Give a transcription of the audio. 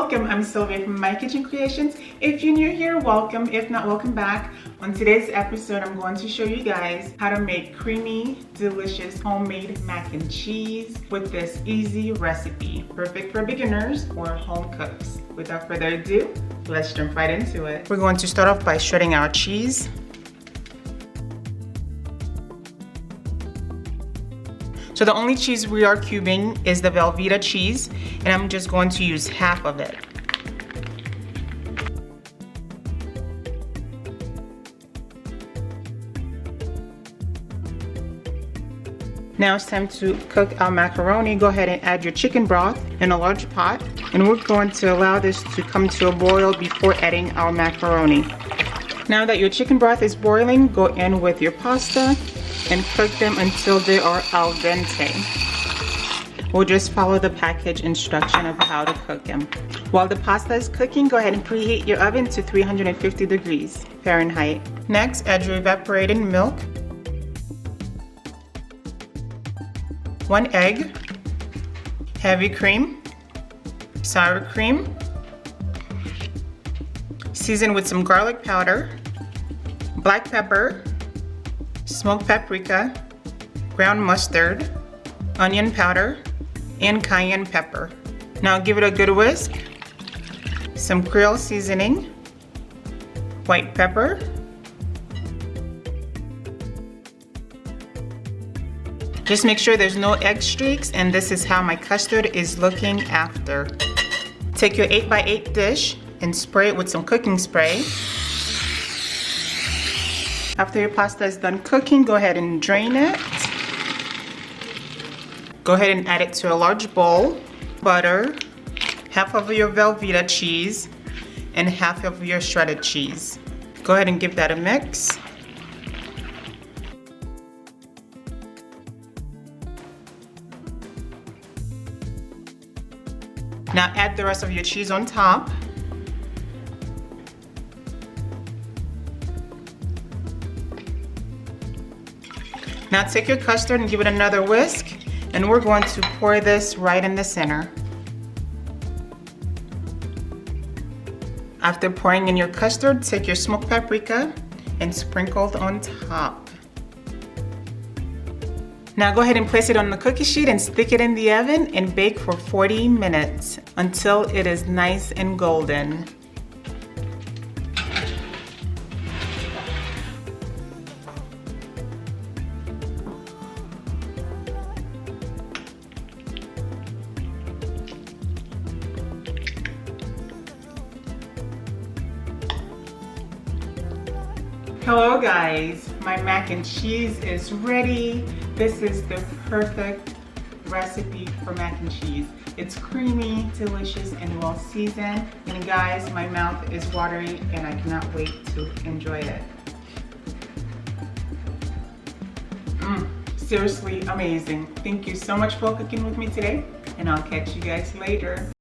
welcome. I'm Sylvia from My Kitchen Creations. If you're new here, welcome. If not, welcome back. On today's episode, I'm going to show you guys how to make creamy, delicious homemade mac and cheese with this easy recipe. Perfect for beginners or home cooks. Without further ado, let's jump right into it. We're going to start off by shredding our cheese. So the only cheese we are cubing is the Velveeta cheese, and I'm just going to use half of it. Now it's time to cook our macaroni. Go ahead and add your chicken broth in a large pot, and we're going to allow this to come to a boil before adding our macaroni. Now that your chicken broth is boiling, go in with your pasta and cook them until they are al dente. We'll just follow the package instruction of how to cook them. While the pasta is cooking, go ahead and preheat your oven to 350 degrees Fahrenheit. Next, add your evaporated milk, 1 egg, heavy cream, sour cream, season with some garlic powder, black pepper, smoked paprika, ground mustard, onion powder, and cayenne pepper. Now give it a good whisk. Some creole seasoning, white pepper, just make sure there's no egg streaks, and this is how my custard is looking after. Take your 8x8 dish and spray it with some cooking spray. After your pasta is done cooking, go ahead and drain it. Go ahead and add it to a large bowl. Butter, half of your Velveeta cheese, and half of your shredded cheese. Go ahead and give that a mix. Now add the rest of your cheese on top. Now take your custard and give it another whisk, and we're going to pour this right in the center. After pouring in your custard, take your smoked paprika and sprinkle it on top. Now go ahead and place it on the cookie sheet and stick it in the oven and bake for 40 minutes until it is nice and golden. Hello guys, my mac and cheese is ready. This is the perfect recipe for mac and cheese. It's creamy, delicious, and well seasoned. And guys, my mouth is watery and I cannot wait to enjoy it. Seriously amazing. Thank you so much for cooking with me today, and I'll catch you guys later.